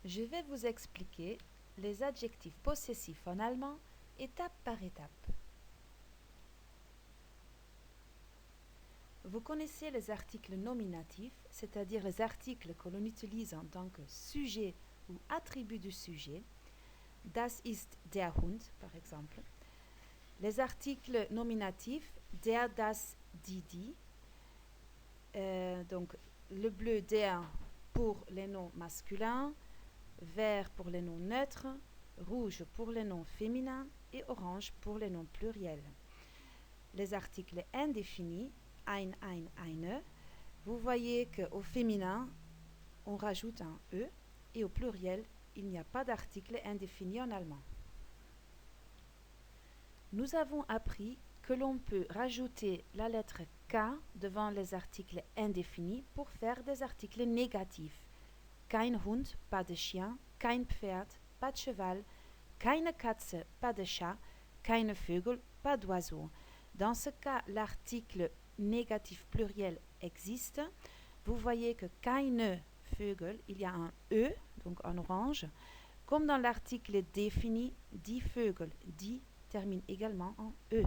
Je vais vous expliquer les adjectifs possessifs en allemand étape par étape. Vous connaissez les articles nominatifs, c'est-à-dire les articles que l'on utilise en tant que sujet ou attribut du sujet. Das ist der Hund, par exemple. Les articles nominatifs, der, das, die. Donc, le bleu der pour les noms masculins, vert pour les noms neutres, rouge pour les noms féminins et orange pour les noms pluriels. Les articles indéfinis, ein, eine, vous voyez qu'au féminin, on rajoute un E et au pluriel, il n'y a pas d'article indéfini en allemand. Nous avons appris que l'on peut rajouter la lettre K devant les articles indéfinis pour faire des articles négatifs. Kein Hund, pas de chien, kein Pferd, pas de cheval, keine Katze, pas de chat, keine Vögel, pas d'oiseau. Dans ce cas, l'article négatif pluriel existe. Vous voyez que keine Vögel, il y a un E, donc en orange. Comme dans l'article défini, die Vögel, die termine également en E.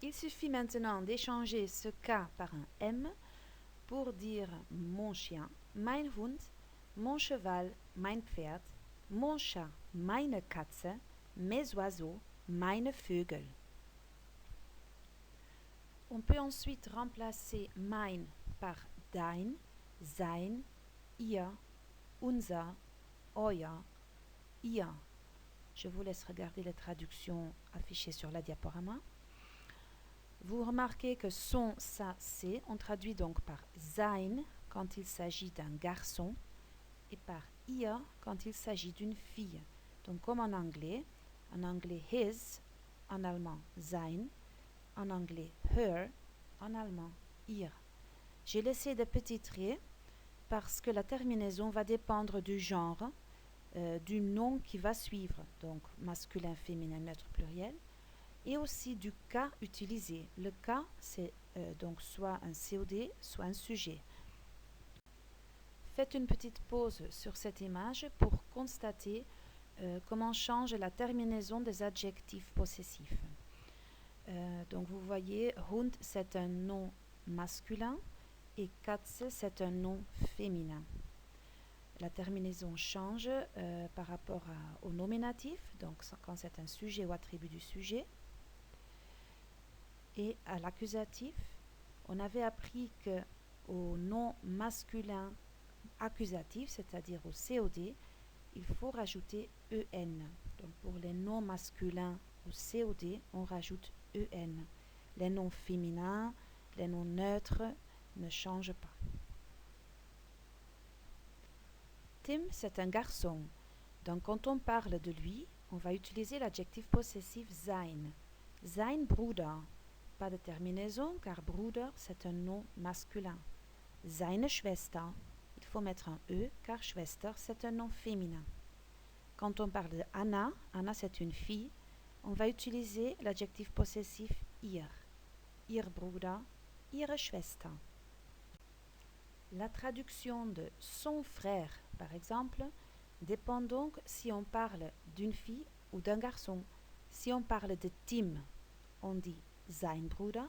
Il suffit maintenant d'échanger ce K par un M pour dire mon chien, mein Hund, mon cheval, mein Pferd, mon chat, meine Katze, mes oiseaux, meine Vögel. On peut ensuite remplacer mein par dein, sein, ihr, unser, euer, ihr. Je vous laisse regarder les traductions affichées sur la diaporama. Vous remarquez que son, sa, c'est, on traduit donc par sein quand il s'agit d'un garçon et par ihr quand il s'agit d'une fille. Donc comme en anglais his, en allemand sein, en anglais her, en allemand ihr. J'ai laissé des petits traits parce que la terminaison va dépendre du genre, du nom qui va suivre, donc masculin, féminin, neutre, pluriel, et aussi du cas utilisé. Le cas, c'est donc soit un COD, soit un sujet. Faites une petite pause sur cette image pour constater comment change la terminaison des adjectifs possessifs. Donc vous voyez, Hund, c'est un nom masculin et Katze, c'est un nom féminin. La terminaison change par rapport au nominatif, donc quand c'est un sujet ou attribut du sujet. Et à l'accusatif, on avait appris qu'au nom masculin accusatif, c'est-à-dire au COD, il faut rajouter EN. Donc pour les noms masculins au COD, on rajoute EN. Les noms féminins, les noms neutres ne changent pas. Tim, c'est un garçon. Donc quand on parle de lui, on va utiliser l'adjectif possessif sein. Sein Bruder. Pas de terminaison car Bruder c'est un nom masculin. Seine Schwester. Il faut mettre un E car Schwester c'est un nom féminin. Quand on parle de Anna, Anna c'est une fille, on va utiliser l'adjectif possessif ihr. Ihr Bruder, ihre Schwester. La traduction de son frère, par exemple, dépend donc si on parle d'une fille ou d'un garçon. Si on parle de Tim, on dit sein Bruder.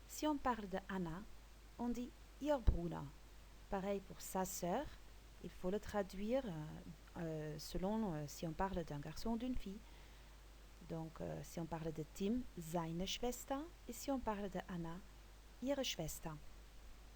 Si on parle de Anna, on dit ihr Bruder. Pareil pour sa sœur, il faut le traduire selon si on parle d'un garçon ou d'une fille. Donc si on parle de Tim, seine Schwester, et si on parle de Anna, ihre Schwester.